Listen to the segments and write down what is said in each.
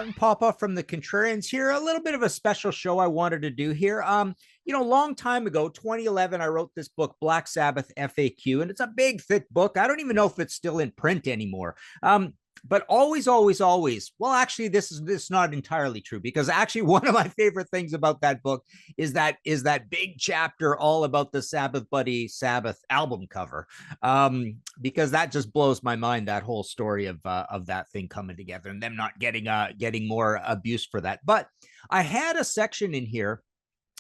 Martin Popoff from the Contrarians here. A little bit of a special show I wanted to do here. Long time ago, 2011, I wrote this book, Black Sabbath FAQ, and it's a big, thick book. I don't even know if it's still in print anymore. But always, well, actually, this is not entirely true, because actually one of my favorite things about that book is that big chapter all about the Sabbath Buddy Sabbath album cover, because that just blows my mind, that whole story of that thing coming together and them not getting more abuse for that. But I had a section in here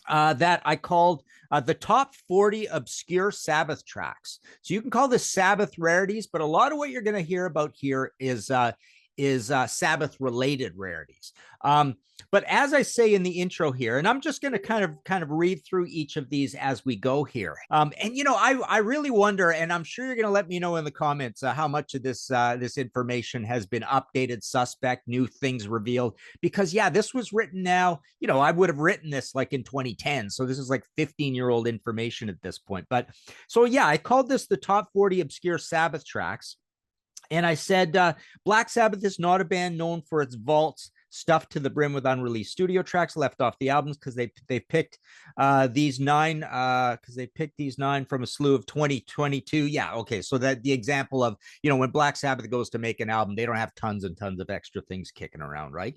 that I called the top 40 obscure Sabbath tracks. So you can call this Sabbath rarities, but a lot of what you're going to hear about here is Sabbath related rarities. But as I say in the intro here, and I'm just going to kind of read through each of these as we go here. I really wonder, and I'm sure you're going to let me know in the comments how much of this information has been updated, suspect, new things revealed. Because yeah, this was written now. I would have written this like in 2010, so this is like 15-year-old information at this point. But so yeah, I called this the top 40 obscure Sabbath tracks. And I said, Black Sabbath is not a band known for its vaults stuffed to the brim with unreleased studio tracks left off the albums, because they picked these nine from a slew of 2022. Yeah, okay. So that the example of, when Black Sabbath goes to make an album, they don't have tons and tons of extra things kicking around, right?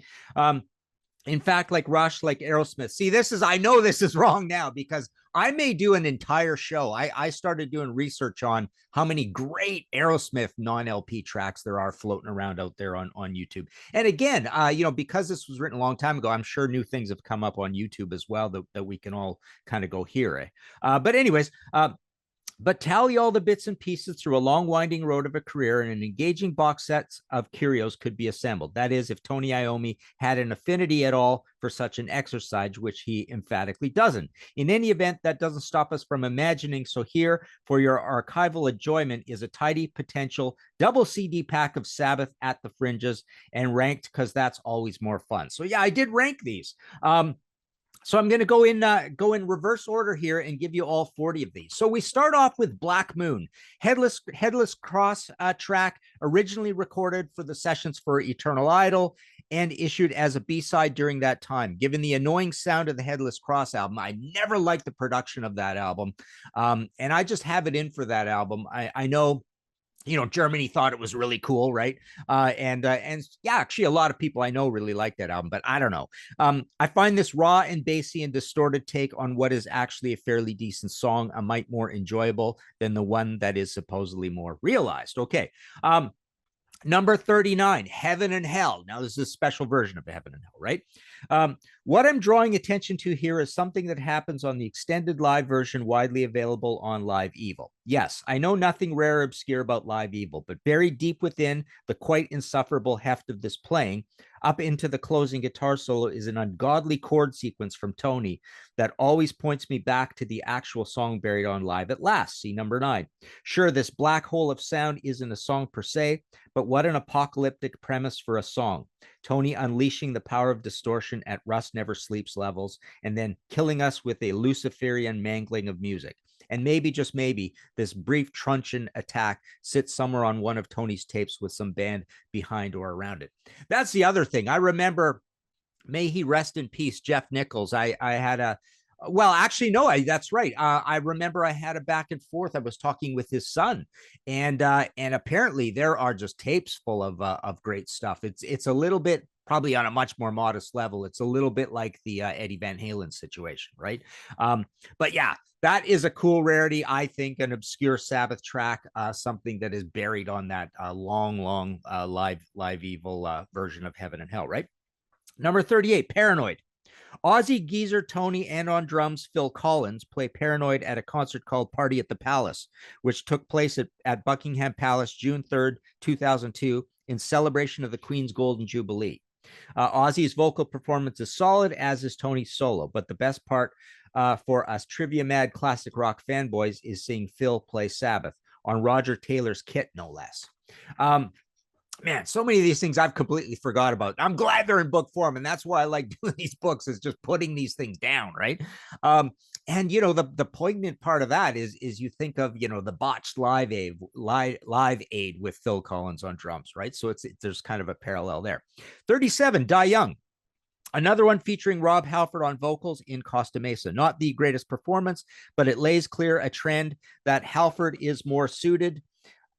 In fact, like Rush, like Aerosmith. See, I know this is wrong now, because I may do an entire show. I started doing research on how many great Aerosmith non-LP tracks there are floating around out there on YouTube. And again, because this was written a long time ago, I'm sure new things have come up on YouTube as well that we can all kind of go hear. But anyways, but tally all the bits and pieces through a long winding road of a career, and an engaging box set of curios could be assembled. That is, if Tony Iommi had an affinity at all for such an exercise, which he emphatically doesn't. In any event, that doesn't stop us from imagining. So here, for your archival enjoyment, is a tidy potential double CD pack of Sabbath at the fringes, and ranked, because that's always more fun. So yeah, I did rank these. So I'm going to go in reverse order here and give you all 40 of these. So we start off with Black Moon, Headless Cross track, originally recorded for the sessions for Eternal Idol and issued as a B-side during that time. Given the annoying sound of the Headless Cross album, I never liked the production of that album, and I just have it in for that album. I know, Germany thought it was really cool, right? And yeah, actually, a lot of people I know really like that album, but I don't know. I find this raw and bassy and distorted take on what is actually a fairly decent song a mite more enjoyable than the one that is supposedly more realized. Okay. Number 39, Heaven and Hell. Now, this is a special version of Heaven and Hell, right? What I'm drawing attention to here is something that happens on the extended live version widely available on Live Evil. Yes, I know nothing rare or obscure about Live Evil, but buried deep within the quite insufferable heft of this playing, up into the closing guitar solo, is an ungodly chord sequence from Tony that always points me back to the actual song buried on Live at Last. See number 9. Sure, this black hole of sound isn't a song per se, but what an apocalyptic premise for a song. Tony unleashing the power of distortion at Rust Never Sleeps levels, and then killing us with a Luciferian mangling of music. And maybe, just maybe, this brief truncheon attack sits somewhere on one of Tony's tapes with some band behind or around it. That's the other thing. I remember, may he rest in peace, Jeff Nichols. I had a, well, actually, no, that's right. I remember I had a back and forth. I was talking with his son, and apparently there are just tapes full of great stuff. It's a little bit, probably on a much more modest level. It's a little bit like the Eddie Van Halen situation, right? But yeah, that is a cool rarity. I think an obscure Sabbath track, something that is buried on that long Live Evil version of Heaven and Hell, right? Number 38, Paranoid. Aussie geezer Tony and on drums Phil Collins play Paranoid at a concert called Party at the Palace, which took place at Buckingham Palace June 3rd, 2002, in celebration of the Queen's Golden Jubilee. Ozzy's vocal performance is solid, as is Tony's solo, but the best part for us trivia-mad classic rock fanboys is seeing Phil play Sabbath on Roger Taylor's kit, no less. Man, so many of these things I've completely forgot about. I'm glad they're in book form, and that's why I like doing these books, is just putting these things down, right? And the poignant part of that is you think of the botched live aid with Phil Collins on drums, right? So there's kind of a parallel there. 37, Die Young. Another one featuring Rob Halford on vocals in Costa Mesa. Not the greatest performance, but it lays clear a trend that Halford is more suited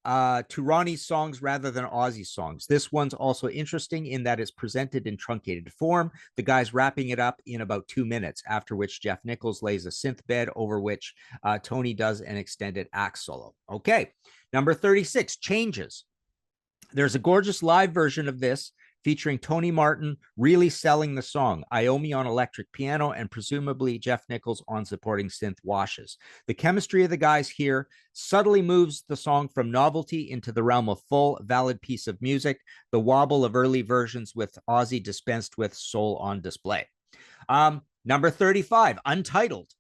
to Ronnie's songs rather than Ozzy's songs. This one's also interesting in that it's presented in truncated form. The guy's wrapping it up in about 2 minutes, after which Jeff Nichols lays a synth bed over which Tony does an extended axe solo. Okay, number 36, Changes. There's a gorgeous live version of this featuring Tony Martin really selling the song, Iommi on electric piano, and presumably Jeff Nichols on supporting synth washes. The chemistry of the guys here subtly moves the song from novelty into the realm of full, valid piece of music, the wobble of early versions with Ozzy dispensed with, soul on display. Number 35, Untitled.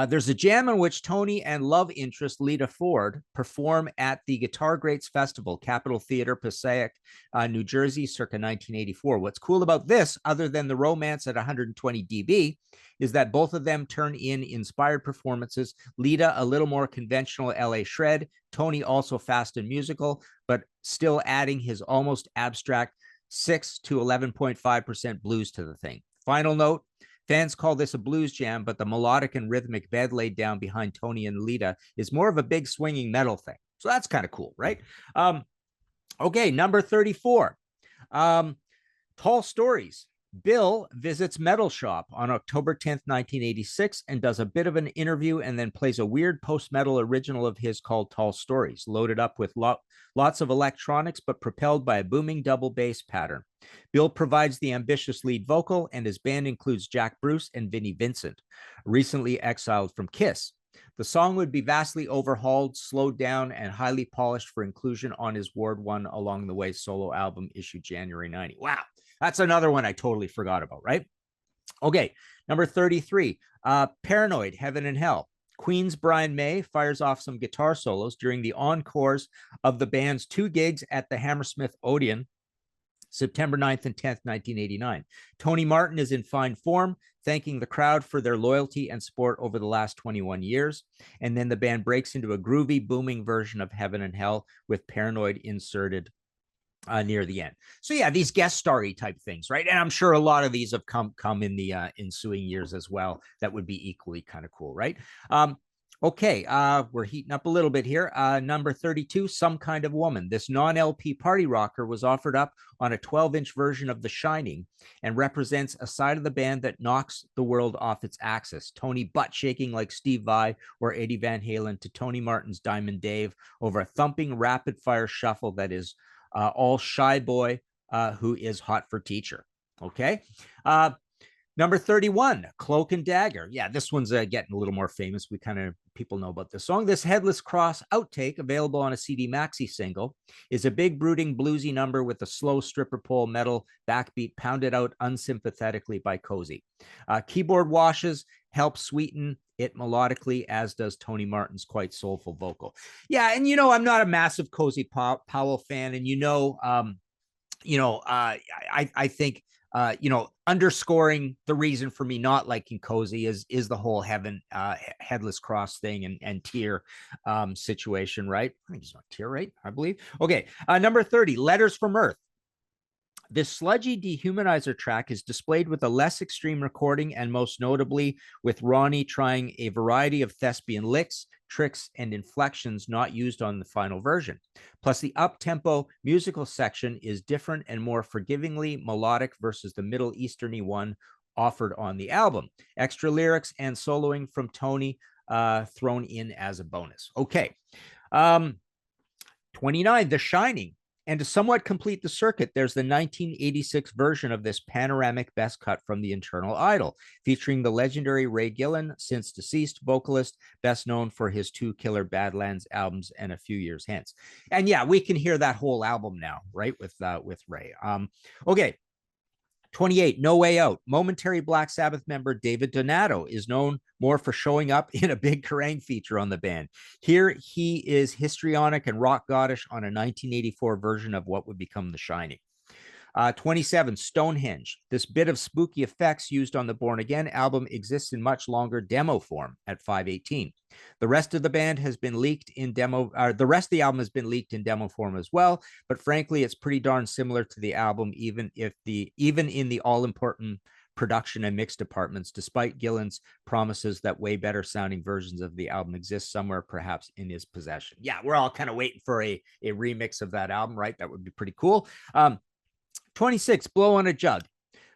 There's a jam in which Tony and love interest Lita Ford perform at the Guitar Greats Festival, Capitol Theater, Passaic, New Jersey, circa 1984. What's cool about this, other than the romance at 120 dB, is that both of them turn in inspired performances. Lita, a little more conventional LA shred. Tony, also fast and musical, but still adding his almost abstract 6 to 11.5% blues to the thing. Final note, fans call this a blues jam, but the melodic and rhythmic bed laid down behind Tony and Lita is more of a big swinging metal thing. So that's kind of cool, right? Okay, number 34. Tall Stories. Bill visits Metal Shop on October 10th, 1986, and does a bit of an interview and then plays a weird post-metal original of his called Tall Stories, loaded up with lots of electronics, but propelled by a booming double bass pattern. Bill provides the ambitious lead vocal, and his band includes Jack Bruce and Vinnie Vincent, recently exiled from Kiss. The song would be vastly overhauled, slowed down, and highly polished for inclusion on his Ward 1 Along the Way solo album issued January 90. Wow. That's another one I totally forgot about, right? Okay, number 33, Paranoid, Heaven and Hell. Queen's Brian May fires off some guitar solos during the encores of the band's 2 gigs at the Hammersmith Odeon, September 9th and 10th, 1989. Tony Martin is in fine form, thanking the crowd for their loyalty and support over the last 21 years. And then the band breaks into a groovy, booming version of Heaven and Hell with Paranoid inserted near the end. So yeah, these guest starry type things, right? And I'm sure a lot of these have come in the ensuing years as well. That would be equally kind of cool, right? Okay, we're heating up a little bit here. Number 32, Some Kind of Woman. This non-LP party rocker was offered up on a 12-inch version of The Shining and represents a side of the band that knocks the world off its axis. Tony butt shaking like Steve Vai or Eddie Van Halen to Tony Martin's Diamond Dave over a thumping rapid-fire shuffle that is all shy boy who is hot for teacher. Okay. Number 31, Cloak and Dagger. Yeah, this one's getting a little more famous. People know about this song. This Headless Cross outtake, available on a CD maxi single, is a big, brooding, bluesy number with a slow stripper pole metal backbeat pounded out unsympathetically by Cozy. Keyboard washes help sweeten it melodically, as does Tony Martin's quite soulful vocal. Yeah, and I'm not a massive Cozy Powell fan, and I think underscoring the reason for me not liking Cozy is the whole Headless Cross thing and Tear situation, right? I think he's not Tear, right? I believe. Okay, number 30, Letters from Earth. This sludgy dehumanizer track is displayed with a less extreme recording, and most notably with Ronnie trying a variety of thespian licks, tricks, and inflections not used on the final version. Plus, the up-tempo musical section is different and more forgivingly melodic versus the Middle Easterny one offered on the album. Extra lyrics and soloing from Tony thrown in as a bonus. Okay. 29, The Shining. And to somewhat complete the circuit, there's the 1986 version of this panoramic best cut from the Internal Idol, featuring the legendary Ray Gillen, since deceased vocalist, best known for his 2 killer Badlands albums and A Few Years Hence. And yeah, we can hear that whole album now, right, with Ray. Okay. 28, No Way Out. Momentary Black Sabbath member David Donato is known more for showing up in a big Kerrang feature on the band. Here he is histrionic and rock goddish on a 1984 version of what would become The Shining. 27, Stonehenge. This bit of spooky effects used on the Born Again album exists in much longer demo form at 518. The rest of the band has been leaked in demo. The rest of the album has been leaked in demo form as well. But frankly, it's pretty darn similar to the album, even in the all-important production and mix departments, despite Gillan's promises that way better sounding versions of the album exist somewhere, perhaps in his possession. Yeah, we're all kind of waiting for a remix of that album, right? That would be pretty cool. 26, Blow on a Jug.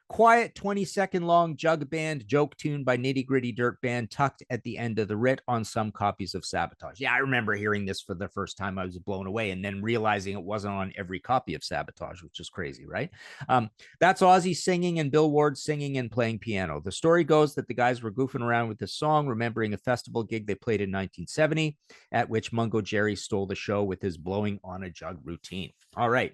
Quiet 20-second long jug band joke tune by Nitty Gritty Dirt Band tucked at the end of the writ on some copies of Sabotage. Yeah, I remember hearing this for the first time. I was blown away and then realizing it wasn't on every copy of Sabotage, which is crazy, right? That's Ozzy singing and Bill Ward singing and playing piano. The story goes that the guys were goofing around with this song, remembering a festival gig they played in 1970, at which Mungo Jerry stole the show with his blowing on a jug routine. All right.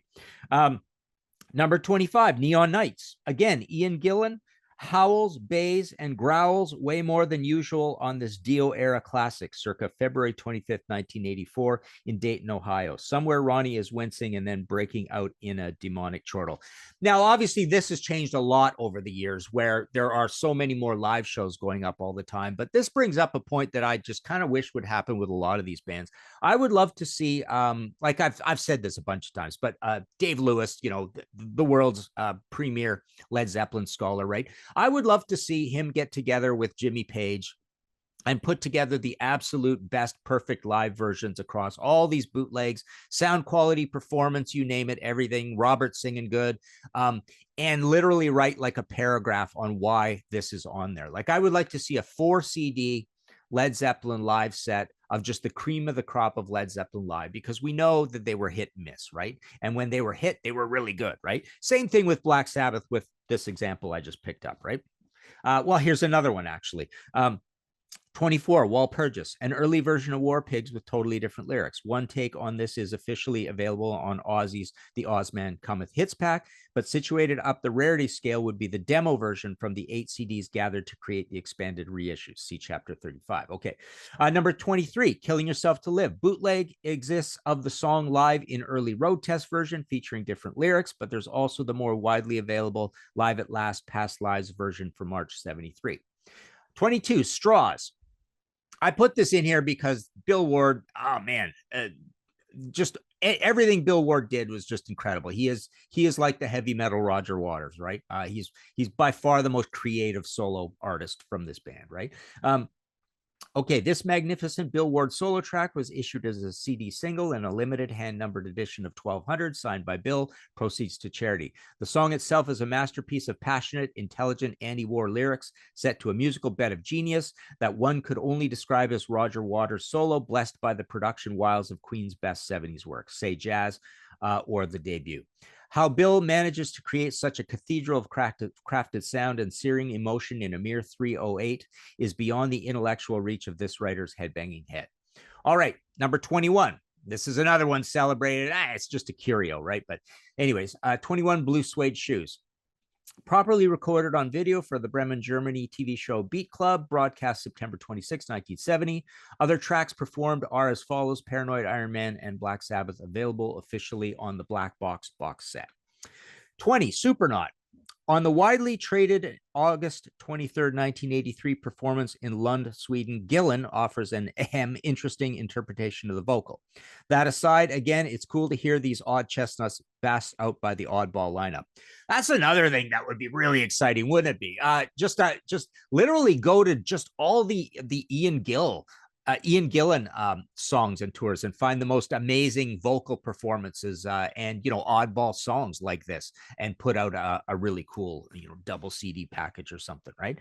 Number 25, Neon Nights. Again, Ian Gillan howls, bays, and growls way more than usual on this Dio era classic circa February 25th, 1984 in Dayton, Ohio. Somewhere Ronnie is wincing and then breaking out in a demonic chortle. Now, obviously, this has changed a lot over the years where there are so many more live shows going up all the time. But this brings up a point that I just kind of wish would happen with a lot of these bands. I would love to see, like I've said this a bunch of times, but Dave Lewis, you know, the world's premier Led Zeppelin scholar, right? I would love to see him get together with Jimmy Page and put together the absolute best perfect live versions across all these bootlegs, sound quality, performance, you name it, everything, Robert singing good, and literally write like a paragraph on why this is on there. Like I would like to see a 4 CD Led Zeppelin live set of just the cream of the crop of Led Zeppelin live, because we know that they were hit and miss, right? And when they were hit, they were really good, right? Same thing with Black Sabbath with this example I just picked up, right? Well, here's another one, actually. 24, Walpurgis, an early version of War Pigs with totally different lyrics. One take on this is officially available on Ozzy's The Ozman Cometh Hits pack, but situated up the rarity scale would be the demo version from the 8 CDs gathered to create the expanded reissues. See chapter 35. Okay. Number 23, Killing Yourself to Live. Bootleg exists of the song live in early road test version featuring different lyrics, but there's also the more widely available Live at Last Past Lives version from March 73. 22, Straws. I put this in here because Bill Ward, oh man, just everything Bill Ward did was just incredible. He is like the heavy metal Roger Waters, right? He's by far the most creative solo artist from this band, right? Okay, this magnificent Bill Ward solo track was issued as a CD single in a limited hand-numbered edition of 1200, signed by Bill, proceeds to charity. The song itself is a masterpiece of passionate, intelligent anti-war lyrics set to a musical bed of genius that one could only describe as Roger Waters' solo, blessed by the production wiles of Queen's best 70s work, say Jazz or The Debut. How Bill manages to create such a cathedral of crafted sound and searing emotion in a mere 308 is beyond the intellectual reach of this writer's headbanging head. All right, number 21. This is another one celebrated. It's just a curio, right? But anyways, 21, Blue Suede Shoes. Properly recorded on video for the Bremen, Germany TV show Beat Club, broadcast September 26, 1970. Other tracks performed are as follows: Paranoid Iron Man and Black Sabbath, available officially on the Black Box box set. 20, Supernaut. On the widely traded August 23rd, 1983 performance in Lund, Sweden, Gillan offers an interesting interpretation of the vocal. That aside, again, it's cool to hear these odd chestnuts bassed out by the oddball lineup. That's another thing that would be really exciting, wouldn't it be? Just literally go to just all the Ian Gillan songs and tours and find the most amazing vocal performances and, you know, oddball songs like this and put out a really cool, you know, double CD package or something, right?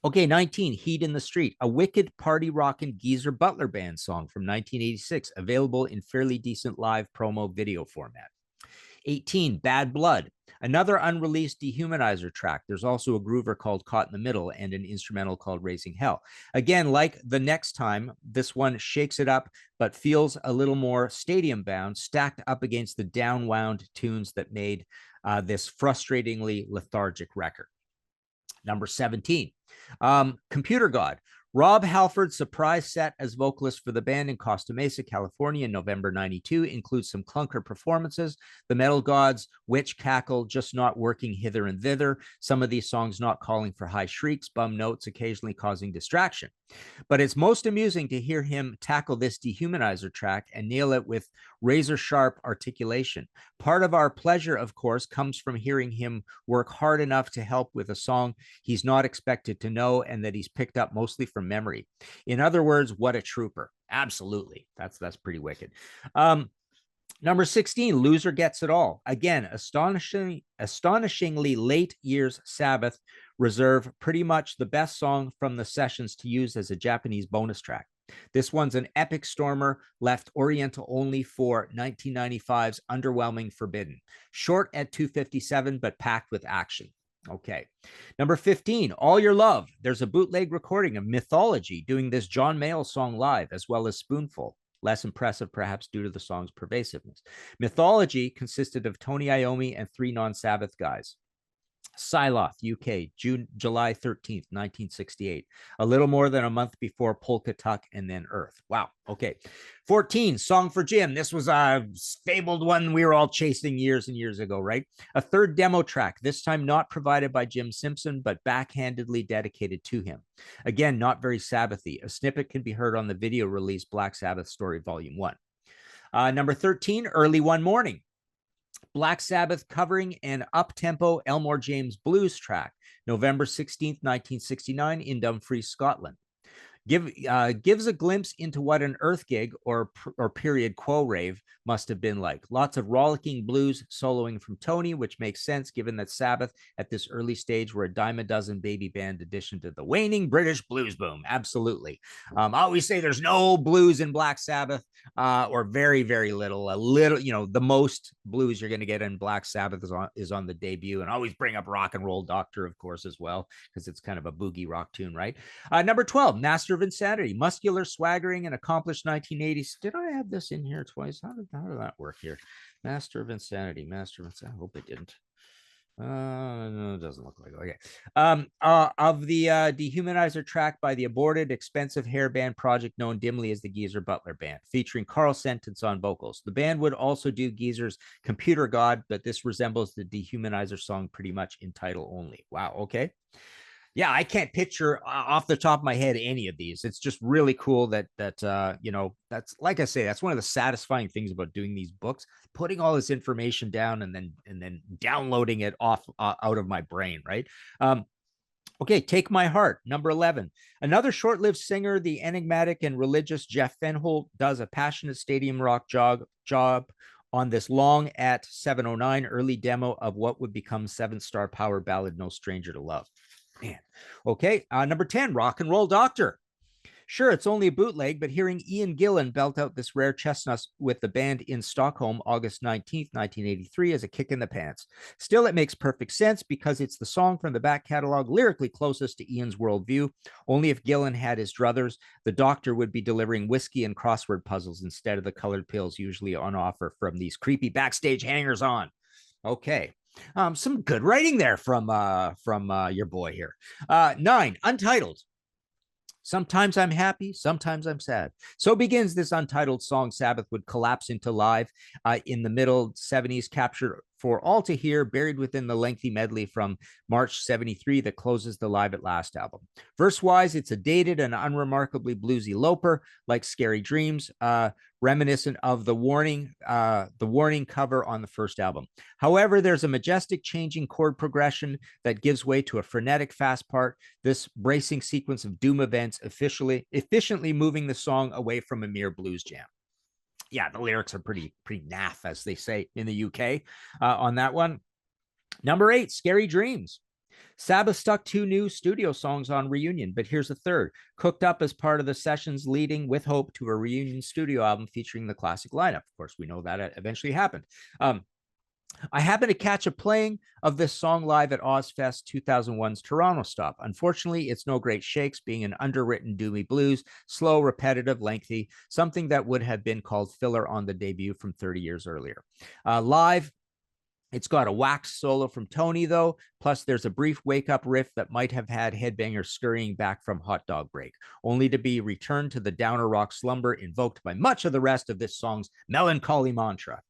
Okay, 19, Heat in the Street, a wicked party rockin' Geezer Butler Band song from 1986, available in fairly decent live promo video format. 18, Bad Blood, another unreleased Dehumanizer track. There's also a groover called Caught in the Middle and an instrumental called Raising Hell. Again, like the next time, this one shakes it up, but feels a little more stadium bound, stacked up against the downwound tunes that made this frustratingly lethargic record. Number 17, Computer God. Rob Halford's surprise set as vocalist for the band in Costa Mesa, California in November 92 includes some clunker performances, the metal gods, witch cackle, just not working hither and thither, some of these songs not calling for high shrieks, bum notes occasionally causing distraction. But it's most amusing to hear him tackle this dehumanizer track and nail it with razor-sharp articulation. Part of our pleasure, of course, comes from hearing him work hard enough to help with a song he's not expected to know and that he's picked up mostly from memory. In other words, what a trooper. Absolutely. That's pretty wicked. Number 16, Loser Gets It All. Again, astonishingly late years Sabbath reserve pretty much the best song from the sessions to use as a Japanese bonus track. This one's an epic stormer, left Oriental only for 1995's underwhelming Forbidden. Short at 2:57, but packed with action. Okay. Number 15, All Your Love. There's a bootleg recording of Mythology doing this John Mayall song live, as well as Spoonful. Less impressive, perhaps, due to the song's pervasiveness. Mythology consisted of Tony Iommi and 3 non-Sabbath guys. Siloth, UK, July 13th, 1968. A little more than a month before Polka Tuck and then Earth. Wow. Okay. 14, Song for Jim. This was a fabled one we were all chasing years and years ago, right? A third demo track, this time not provided by Jim Simpson, but backhandedly dedicated to him. Again, not very Sabbathy. A snippet can be heard on the video release Black Sabbath Story Volume 1. Number 13, Early One Morning. Black Sabbath covering an up-tempo Elmore James blues track, November 16th, 1969 in Dumfries, Scotland. Gives a glimpse into what an Earth gig or period quo rave must have been like. Lots of rollicking blues soloing from Tony, which makes sense given that Sabbath at this early stage were a dime a dozen baby band addition to the waning British blues boom. Absolutely. I always say there's no blues in Black Sabbath, or very, very little. A little, you know, the most blues you're going to get in Black Sabbath is on the debut, and always bring up Rock and Roll Doctor, of course, as well, because it's kind of a boogie rock tune, right? Number 12, Master of Insanity, muscular, swaggering, and accomplished 1980s. Did I have this in here twice? How did that work here? Master of Insanity, Master of Insanity. I hope it didn't. No, it doesn't look like it. Okay. Of the Dehumanizer track by the aborted, expensive hair band project known dimly as the Geezer Butler Band, featuring Carl Sentence on vocals. The band would also do Geezer's Computer God, but this resembles the Dehumanizer song pretty much in title only. Wow. Okay. Yeah, I can't picture off the top of my head any of these. It's just really cool that you know, that's, like I say, that's one of the satisfying things about doing these books, putting all this information down and then downloading it off out of my brain, right? Okay, Take My Heart, number 11. Another short-lived singer, the enigmatic and religious Jeff Fenholt, does a passionate stadium rock job on this long at 709 early demo of what would become 7-star power ballad No Stranger to Love. Man. Okay, number 10, Rock and Roll Doctor. Sure, it's only a bootleg, but hearing Ian Gillan belt out this rare chestnut with the band in Stockholm, August 19th, 1983, is a kick in the pants. Still, it makes perfect sense because it's the song from the back catalog lyrically closest to Ian's worldview. Only if Gillan had his druthers, the Doctor would be delivering whiskey and crossword puzzles instead of the colored pills usually on offer from these creepy backstage hangers-on. Okay. Some good writing there from your boy here. 9, Untitled. Sometimes I'm happy, sometimes I'm sad. So begins this untitled song Sabbath would collapse into live in the middle 70s, captured for all to hear, buried within the lengthy medley from March 73 that closes the Live at Last album. Verse-wise, it's a dated and unremarkably bluesy loper, like Scary Dreams, reminiscent of the Warning cover on the first album. However, there's a majestic changing chord progression that gives way to a frenetic fast part, this bracing sequence of doom events efficiently moving the song away from a mere blues jam. Yeah, the lyrics are pretty naff, as they say in the UK on that one. Number 8, Scary Dreams. Sabbath stuck 2 new studio songs on Reunion, but here's a third, cooked up as part of the sessions leading with hope to a Reunion studio album featuring the classic lineup. Of course, we know that eventually happened. I happened to catch a playing of this song live at Ozfest 2001's Toronto stop. Unfortunately, it's no great shakes, being an underwritten doomy blues, slow, repetitive, lengthy, something that would have been called filler on the debut from 30 years earlier. Live, It's got a wax solo from Tony, though, plus there's a brief wake-up riff that might have had headbangers scurrying back from Hot Dog Break, only to be returned to the downer rock slumber invoked by much of the rest of this song's melancholy mantra.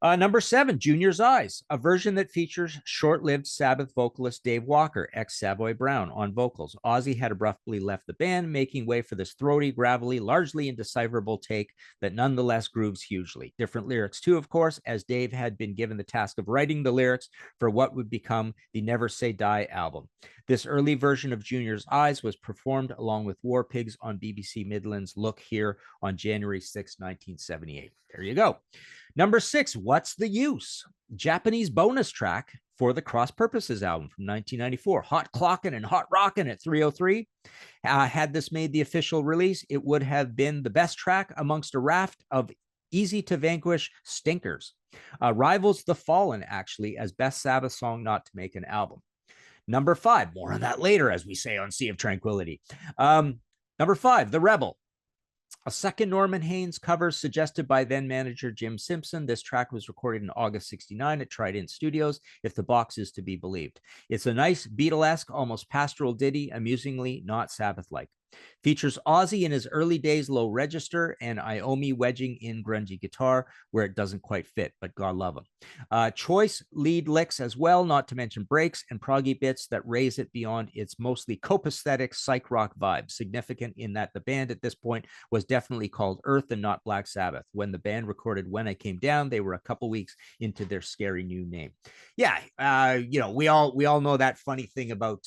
Number 7, Junior's Eyes, a version that features short-lived Sabbath vocalist Dave Walker, ex-Savoy Brown, on vocals. Ozzy had abruptly left the band, making way for this throaty, gravelly, largely indecipherable take that nonetheless grooves hugely. Different lyrics too, of course, as Dave had been given the task of writing the lyrics for what would become the Never Say Die album. This early version of Junior's Eyes was performed along with War Pigs on BBC Midland's Look Here on January 6, 1978. There you go. Number 6, What's the Use? Japanese bonus track for the Cross Purposes album from 1994. Hot Clockin' and Hot Rockin' at 303. Had this made the official release, it would have been the best track amongst a raft of easy to vanquish stinkers. Rivals The Fallen, actually, as best Sabbath song not to make an album. Number 5, more on that later, as we say on Sea of Tranquility. Number 5, The Rebel. A second Norman Haynes cover suggested by then-manager Jim Simpson. This track was recorded in August 69 at Trident Studios, if the box is to be believed. It's a nice Beatlesque, almost pastoral ditty, amusingly not Sabbath-like. Features Ozzy in his early days low register and Iommi wedging in grungy guitar where it doesn't quite fit, but God love him. Choice lead licks as well, not to mention breaks and proggy bits that raise it beyond its mostly copacetic psych rock vibe. Significant in that the band at this point was definitely called Earth and not Black Sabbath. When the band recorded When I Came Down, they were a couple weeks into their scary new name. Yeah, we all know that funny thing about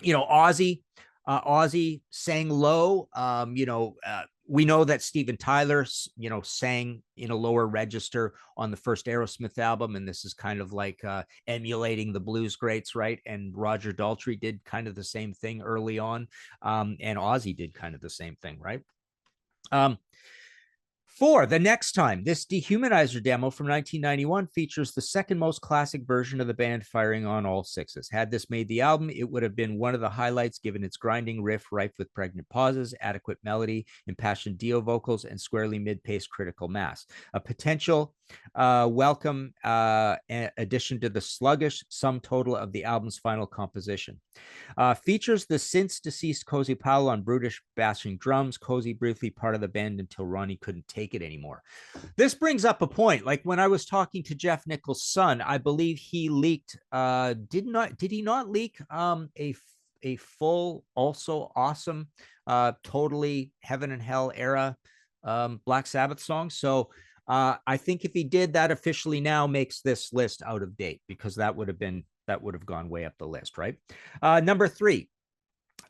Ozzy. Ozzy sang low. We know that Steven Tyler, sang in a lower register on the first Aerosmith album, and this is kind of like emulating the blues greats, right? And Roger Daltrey did kind of the same thing early on, and Ozzy did kind of the same thing, right? 4, The Next Time. This Dehumanizer demo from 1991 features the second most classic version of the band firing on all sixes. Had this made the album, it would have been one of the highlights given its grinding riff rife with pregnant pauses, adequate melody, impassioned Dio vocals, and squarely mid-paced critical mass. A potential welcome addition to the sluggish sum total of the album's final composition. Features the since deceased Cozy Powell on brutish bashing drums. Cozy briefly part of the band until Ronnie couldn't take it anymore. This brings up a point. Like when I was talking to Jeff Nichols' son, I believe he leaked. Did he not leak a full, also awesome, totally heaven and hell era Black Sabbath song? So I think if he did, that officially now makes this list out of date, because that would have gone way up the list, right? Number 3,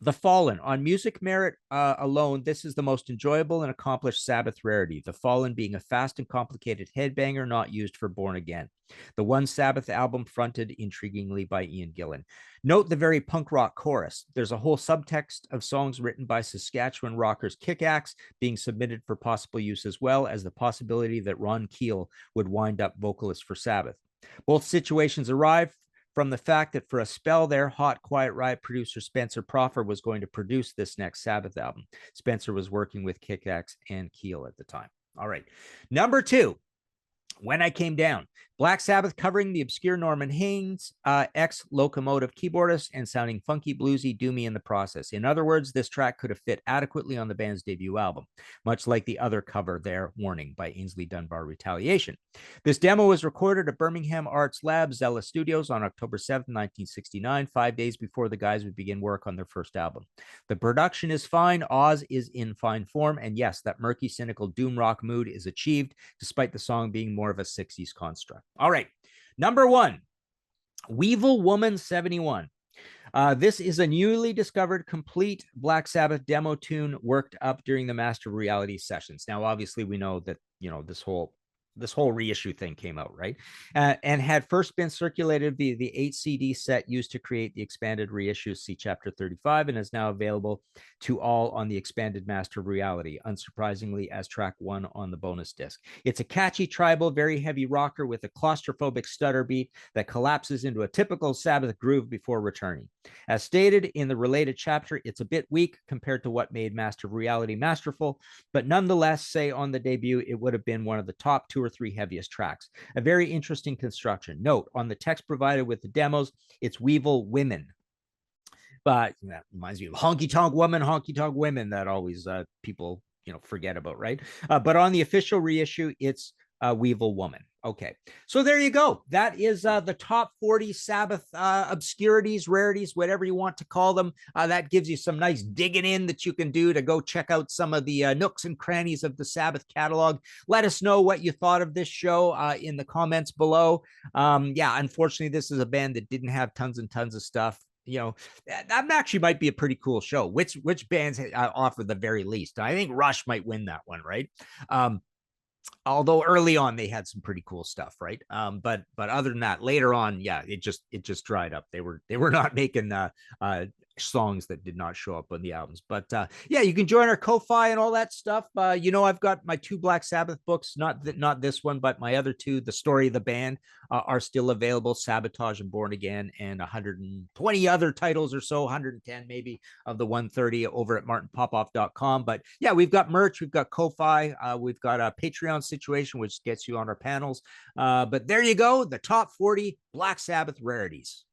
The Fallen. On music merit alone, this is the most enjoyable and accomplished Sabbath rarity. The Fallen being a fast and complicated headbanger not used for Born Again, the one Sabbath album fronted intriguingly by Ian Gillan. Note the very punk rock chorus. There's a whole subtext of songs written by Saskatchewan rockers Kick Axe being submitted for possible use, as well as the possibility that Ron Keel would wind up vocalist for Sabbath. Both situations arrive from the fact that for a spell there, Hot Quiet Riot producer Spencer Proffer was going to produce this next Sabbath album. Spencer was working with Kick Axe and Keel at the time. All right. Number 2, When I Came Down. Black Sabbath covering the obscure Norman Haynes, ex-Locomotive keyboardist, and sounding funky, bluesy, doomy in the process. In other words, this track could have fit adequately on the band's debut album, much like the other cover there, Warning, by Ainsley Dunbar Retaliation. This demo was recorded at Birmingham Arts Lab, Zella Studios, on October 7, 1969, 5 days before the guys would begin work on their first album. The production is fine, Oz is in fine form, and yes, that murky, cynical doom rock mood is achieved, despite the song being more of a 60s construct. All right, number 1, Weevil Woman 71. This is a newly discovered complete Black Sabbath demo tune worked up during the Master of Reality sessions. Now, obviously, we know that, this whole reissue thing came out, right? And had first been circulated via the 8 CD set used to create the expanded reissue, see Chapter 35, and is now available to all on the expanded Master of Reality, unsurprisingly as track 1 on the bonus disc. It's a catchy, tribal, very heavy rocker with a claustrophobic stutter beat that collapses into a typical Sabbath groove before returning. As stated in the related chapter, it's a bit weak compared to what made Master of Reality masterful, but nonetheless, say on the debut, it would have been one of the top 2 two or three heaviest tracks. A very interesting construction. Note, on the text provided with the demos, it's Weevil Women. But that reminds me of Honky Tonk Women that always people forget about, right? But on the official reissue, it's Weevil Woman. Okay, so there you go. That is the top 40 Sabbath obscurities, rarities, whatever you want to call them. That gives you some nice digging in that you can do to go check out some of the nooks and crannies of the Sabbath catalog. Let us know what you thought of this show in the comments below. Yeah, unfortunately, this is a band that didn't have tons and tons of stuff. That actually might be a pretty cool show. Which bands offer the very least? I think Rush might win that one, right? Although early on they had some pretty cool stuff, right? But other than that, later on, yeah, it just dried up. They were not making songs that did not show up on the albums. But yeah, you can join our Ko-Fi and all that stuff. I've got my 2 Black Sabbath books, not this one, but my other 2, The Story of the Band, are still available. Sabotage and Born Again, and 120 other titles or so, 110 maybe of the 130 over at martinpopoff.com. But yeah, we've got merch, we've got Ko-Fi, we've got a Patreon situation, which gets you on our panels. But there you go, the top 40 Black Sabbath rarities.